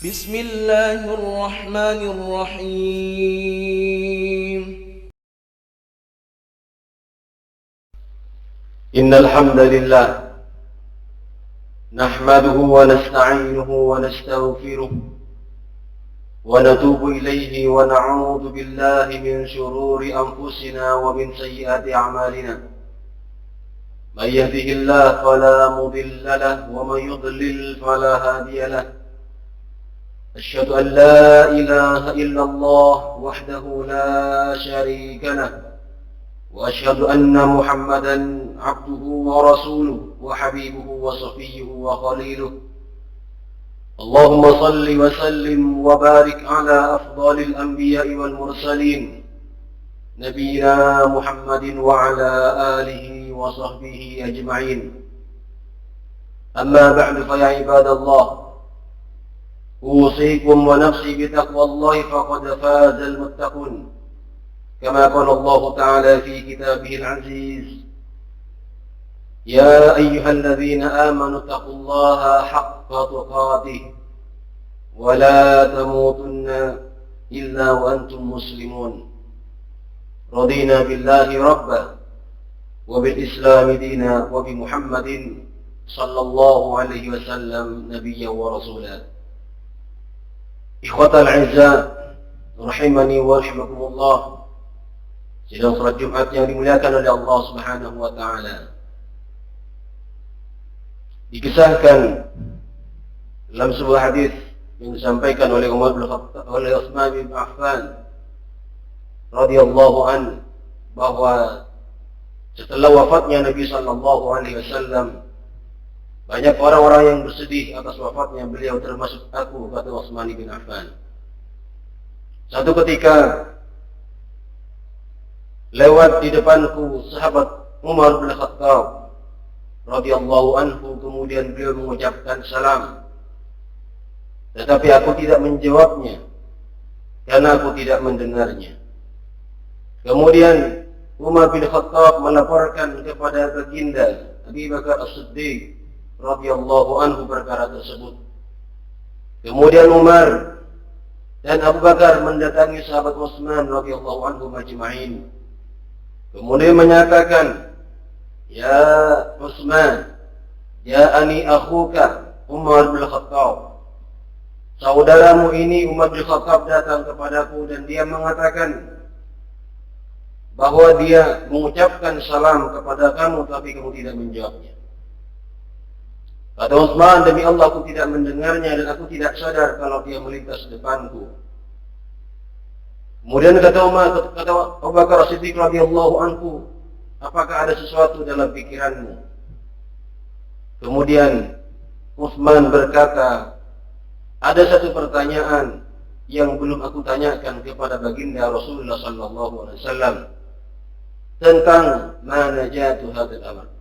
بسم الله الرحمن الرحيم. إن الحمد لله نحمده ونستعينه ونستغفره ونتوب إليه ونعوذ بالله من شرور أنفسنا ومن سيئات أعمالنا. من يهده الله فلا مضل له ومن يضلل فلا هادي له. أشهد أن لا إله إلا الله وحده لا شريك له، وأشهد أن محمدا عبده ورسوله وحبيبه وصفيه وخليله. اللهم صل وسلم وبارك على أفضل الأنبياء والمرسلين نبينا محمد وعلى آله وصحبه أجمعين. أما بعد فيا عباد الله، أوصيكم ونفسي بتقوى الله فقد فاز المتقون، كما قال الله تعالى في كتابه العزيز: يا أيها الذين آمنوا اتقوا الله حق تقاته ولا تموتن إلا وأنتم مسلمون. رضينا بالله ربا وبالإسلام دينا وبمحمد صلى الله عليه وسلم نبيا ورسولا. Ikhwatal a'izza rahimani wa rahimakumullah. Sidang salat Jumat yang dimuliakan oleh Allah Subhanahu wa taala. Dikisahkan dalam sebuah hadis yang disampaikan oleh Utsman bin Affan radhiyallahu an, bahwa setelah wafatnya Nabi sallallahu alaihi wasallam, banyak orang-orang yang bersedih atas wafatnya beliau, termasuk aku, kata Utsman bin Affan. Satu ketika lewat di depanku sahabat Umar bin Khattab radhiyallahu anhu, kemudian beliau mengucapkan salam, tetapi aku tidak menjawabnya karena aku tidak mendengarnya. Kemudian Umar bin Khattab melaporkan kepada baginda Abu Bakar As-Siddiq radhiyallahu anhu perkara tersebut. Kemudian Umar dan Abu Bakar mendatangi sahabat Utsman radhiyallahu anhu majma'in. Kemudian menyatakan, "Ya Utsman, ja'ani akhuka Umar bin Khattab. Saudaramu ini Umar bin Khattab datang kepadaku dan dia mengatakan bahwa dia mengucapkan salam kepada kamu tapi kamu tidak menjawabnya." Kata Utsman, "Demi Allah aku tidak mendengarnya dan aku tidak sadar kalau dia melintas depanku." Kemudian kata Abu Bakar As-Siddiq radhiyallahu anhu, "Apakah ada sesuatu dalam pikiranmu?" Kemudian Utsman berkata, "Ada satu pertanyaan yang belum aku tanyakan kepada baginda Rasulullah sallallahu alaihi wasallam tentang mana jatuh hadzal amr,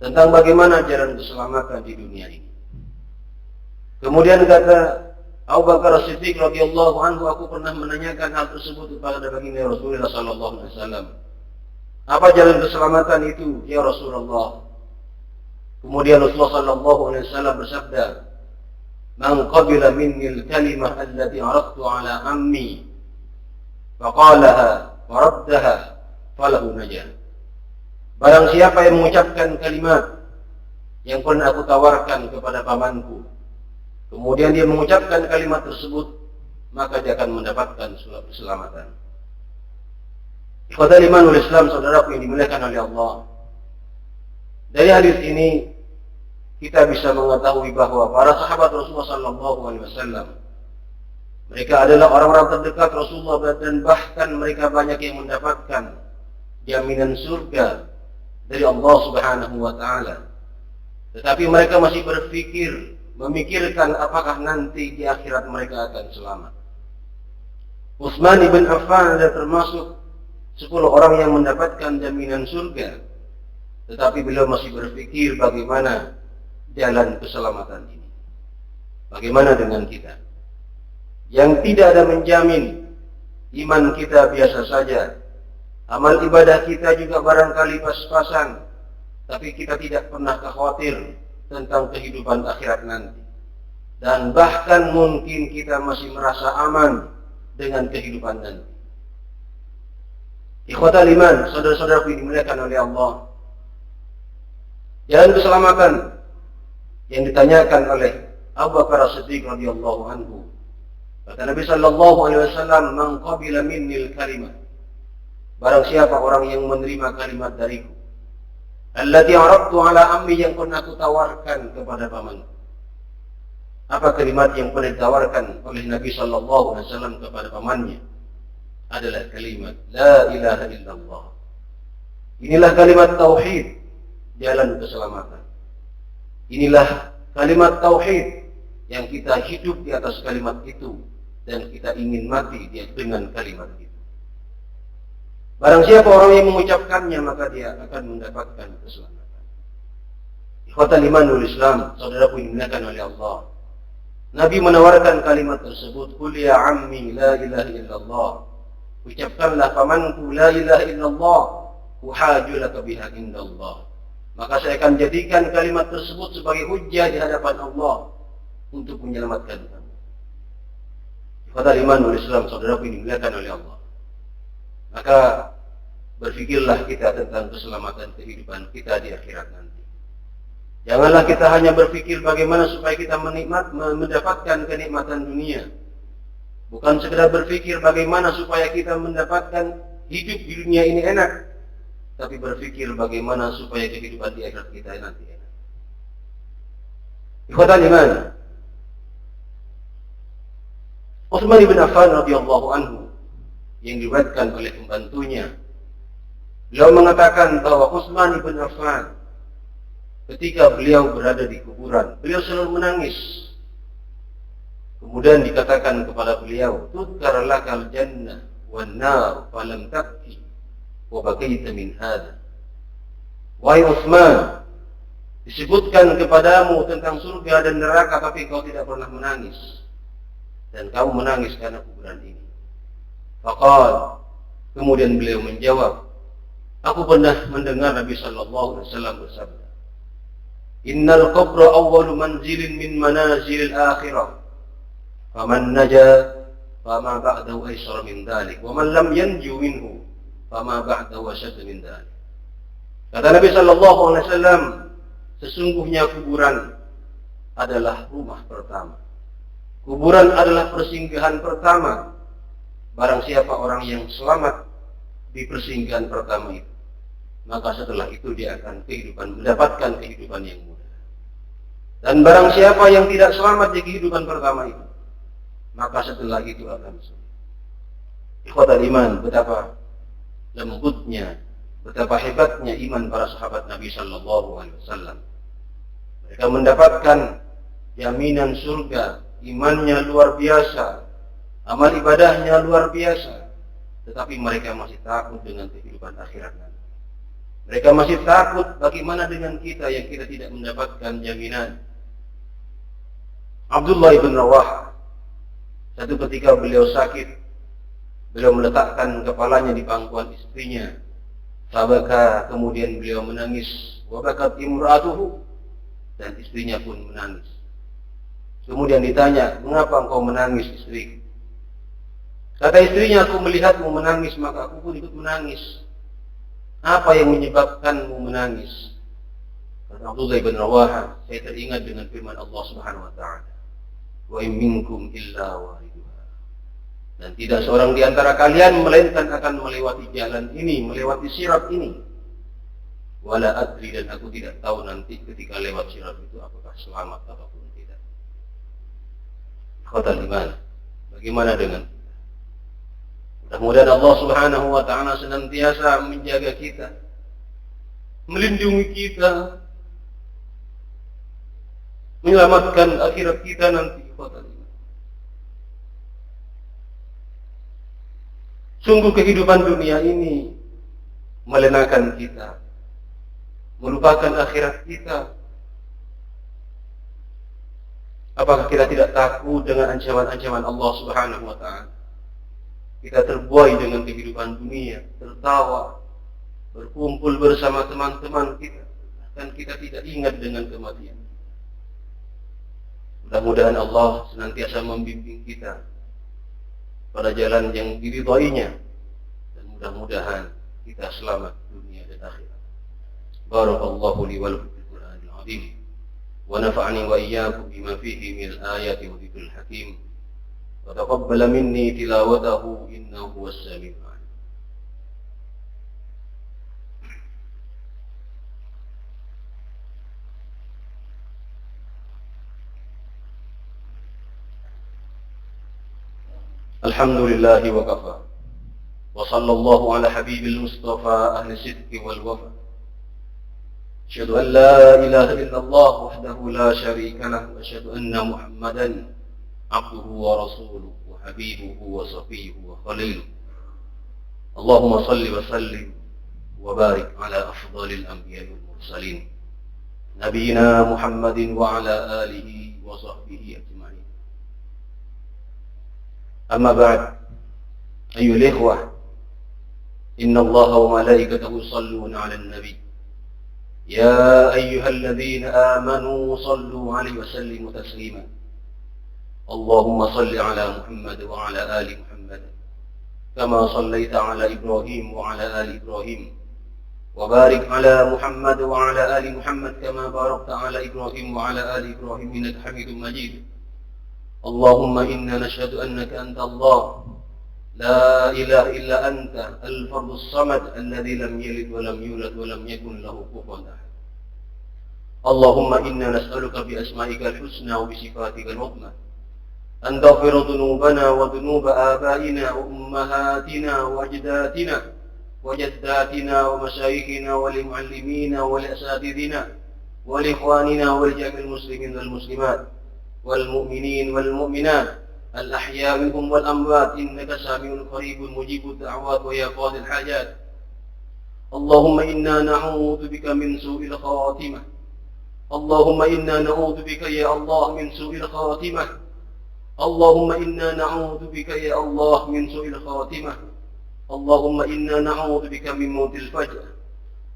tentang bagaimana jalan keselamatan di dunia ini." Kemudian kata Abu Bakar As-Siddiq radhiyallahu anhu, "Aku pernah menanyakan hal tersebut kepada baginda Rasulullah sallallahu alaihi wasallam. Apa jalan keselamatan itu, ya Rasulullah?" Kemudian Rasulullah sallallahu alaihi wasallam bersabda, "Man qabila minni al-kalimah allati aradtu ala ammi faqalaha wa raddaha falahu najah." Barang siapa yang mengucapkan kalimat yang pernah aku tawarkan kepada pamanku, kemudian dia mengucapkan kalimat tersebut, maka dia akan mendapatkan keselamatan. Ikhwatal iman wal Islam, saudaraku yang dimuliakan oleh Allah. Dari hadis ini kita bisa mengetahui bahwa para sahabat Rasulullah sallallahu alaihi wasallam, mereka adalah orang-orang terdekat Rasulullah dan bahkan mereka banyak yang mendapatkan jaminan surga dari Allah Subhanahu wa taala. Tetapi mereka masih memikirkan apakah nanti di akhirat mereka akan selamat. Utsman bin Affan adalah termasuk 10 orang yang mendapatkan jaminan surga, tetapi beliau masih berpikir bagaimana jalan keselamatan ini. Bagaimana dengan kita yang tidak ada menjamin, iman kita biasa saja, amal ibadah kita juga barangkali pas-pasan, tapi kita tidak pernah khawatir tentang kehidupan akhirat nanti. dan bahkan mungkin kita masih merasa aman dengan kehidupan nanti. Ikhwatal iman, saudara-saudaraku yang dimuliakan oleh Allah, jalan keselamatan yang ditanyakan oleh Abu Bakar As-Siddiq radhiyallahu anhu. Kata Nabi sallallahu alaihi wasallam, "Man qabila minni al-kalimah." Barang siapa orang yang menerima kalimat dariku, allati aradtu ala ammi, yang pernah aku tawarkan kepada pamanku. Apa kalimat yang pernah ditawarkan oleh Nabi sallallahu alaihi wasallam kepada pamannya? Adalah kalimat la ilaha illallah. Inilah kalimat tauhid, jalan keselamatan. Inilah kalimat tauhid yang kita hidup di atas kalimat itu dan kita ingin mati dengan kalimat itu. Barang siapa orang yang mengucapkannya, maka dia akan mendapatkan keselamatan. Ikhwatal iman wal Islam, saudaraku yang dimuliakan oleh Allah. Nabi menawarkan kalimat tersebut, "Qul ya ammi la ilaha illallah." Ucapkanlah pamanku la ilaha illallah, uhaju laka biha indallah. Maka saya akan jadikan kalimat tersebut sebagai hujjah di hadapan Allah untuk menyelamatkan kamu. Ikhwatal iman wal Islam, saudaraku yang dimuliakan oleh Allah. Maka berfikirlah kita tentang keselamatan kehidupan kita di akhirat nanti. Janganlah kita hanya berpikir bagaimana supaya kita mendapatkan kenikmatan dunia. Bukan sekedar berpikir bagaimana supaya kita mendapatkan hidup di dunia ini enak, tapi berpikir bagaimana supaya kehidupan di akhirat kita nanti enak. Ikhwatal iman, Utsman bin Affan radhiyallahu anhu yang diriwayatkan oleh pembantunya, beliau mengatakan bahwa Utsman bin Affan ketika beliau berada di kuburan, beliau selalu menangis. Kemudian dikatakan kepada beliau, "Tudkar lakal jannah wan nar falam tabki wa baqaita min hadha." Wahai Utsman, disebutkan kepadamu tentang surga dan neraka, tapi kau tidak pernah menangis, dan kamu menangis karena kuburan ini. Faqal, kemudian beliau menjawab, "Aku pernah mendengar Nabi sallallahu alaihi wasallam bersabda, Innal qabra awwalu manzilin min manazilil akhirah. Faman naja fama ba'dahu aysar min dhalik, wa man lam yanju minhu fama ba'dahu ashad min dhalik." Kata Nabi sallallahu alaihi wasallam, sesungguhnya kuburan adalah rumah pertama. Kuburan adalah persinggahan pertama. Barang siapa orang yang selamat di persinggahan pertama itu, maka setelah itu dia akan mendapatkan kehidupan yang mudah. Dan barang siapa yang tidak selamat di kehidupan pertama itu, maka setelah itu akan sulit. Ikhwatal iman, betapa lembutnya, betapa hebatnya iman para sahabat Nabi sallallahu alaihi wasallam. Mereka mendapatkan jaminan surga, imannya luar biasa, amal ibadahnya luar biasa, tetapi mereka masih takut dengan kehidupan akhirat nanti. Mereka masih takut bagaimana dengan kita yang kita tidak mendapatkan jaminan. Abdullah ibn Rawahah, satu ketika beliau sakit, beliau meletakkan kepalanya di pangkuan istrinya. Fabaka, kemudian beliau menangis. Wabakat imra'atuhu, dan istrinya pun menangis. Kemudian ditanya, "Mengapa engkau menangis, istriku?" Kata istrinya, "Aku melihatmu menangis, maka aku pun ikut menangis." "Apa yang menyebabkanmu menangis?" Kata Abdullah bin Rawahah, "Saya teringat dengan firman Allah Subhanahu wa taala, wa in minkum illa wariduha." Dan tidak seorang di antara kalian melainkan akan melewati jalan ini, melewati sirat ini. Wala adri, dan aku tidak tahu nanti ketika lewat sirat itu apakah selamat ataupun tidak. Ikhwatal iman, bagaimana dengan kita? Mudah-mudahan Allah Subhanahu wa taala senantiasa menjaga kita, melindungi kita, menyelamatkan akhirat kita nanti. Sungguh kehidupan dunia ini melenakan kita, melupakan akhirat kita. Apakah kita tidak takut dengan ancaman-ancaman Allah Subhanahu wa taala? Kita terbuai dengan kehidupan dunia, tertawa, berkumpul bersama teman-teman kita, dan kita tidak ingat dengan kematian. Mudah-mudahan Allah senantiasa membimbing kita pada jalan yang diridhoinya, dan mudah-mudahan kita selamat dunia dan akhirat. Barakallahu li wa lakum fil Qur'anil azim wa nafa'ani wa iyyakum bima fihi min ayati wa dzikril hakim wa taqabbala minni tilawatahu innahu huwas samiul alim. الحمد لله وكفى وصلى الله على حبيب المصطفى أهل الصدق والوفا أشهد أن لا إله إلا الله وحده لا شريك له وأشهد أن محمدا عبده ورسوله وحبيبه وصفيه وخليله اللهم صل وسلم وبارك على أفضل الأنبياء والمرسلين نبينا محمد وعلى آله وصحبه أجمعين. أما بعد أيها الإخوة إن الله وملائكته يصلون على النبي يا أيها الذين آمنوا صلوا عليه وسلموا تسليما اللهم صل على محمد وعلى آل محمد كما صليت على إبراهيم وعلى آل إبراهيم وبارك على محمد وعلى آل محمد كما باركت على إبراهيم وعلى آل إبراهيم إنك حميد مجيد. اللهم إنا نشهد أنك أنت الله لا إله إلا أنت الفرد الصمد الذي لم يلد ولم يولد ولم يكن له كفوا أحد. اللهم إنا نسألك بأسمائك الحسنى وبصفاتك العظمى أن تغفر ذنوبنا وذنوب آبائنا وأمهاتنا وأجدادنا وجداتنا ومشايخنا ولمعلمينا ولأساتذتنا ولإخواننا ولجميع المسلمين والمسلمات والمؤمنين والمؤمنات الأحياء منهم والأموات إنك سميع قريب مجيب الدعوات ويا قاضي الحاجات. اللهم إنا نعوذ بك من سوء الخاتمة. اللهم إنا نعوذ بك يا الله من سوء الخاتمة. اللهم إنا نعوذ بك يا الله من سوء الخاتمة. اللهم إنا نعوذ بك من موت الفجأة.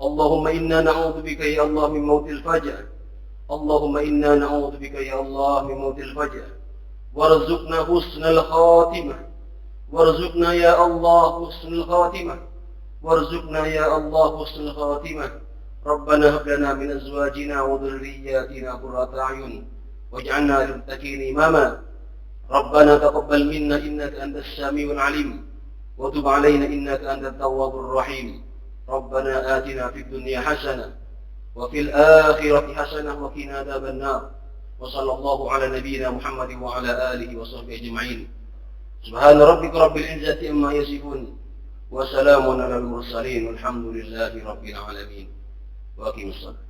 اللهم إنا نعوذ بك يا الله من موت الفجأة. اللهم إنا نعوذ بك يا الله من موت الفجأة. وارزقنا حسن الخاتمة. وارزقنا يا الله حسن الخاتمة. وارزقنا يا الله حسن الخاتمة. ربنا هب لنا من أزواجنا وذرياتنا قرة أعين واجعلنا للمتقين إماما. ربنا تقبل منا إنك أنت السميع العليم وتب علينا إنك أنت التواب الرحيم. ربنا آتنا في الدنيا حسنة وفي الآخرة حسنة وقنا عذاب النار. وصلى الله على نبينا محمد وعلى آله وصحبه أجمعين. سبحان ربك رب العزة عما يصفون وسلام على المرسلين والحمد لله رب العالمين. وأقيموا الصلاة.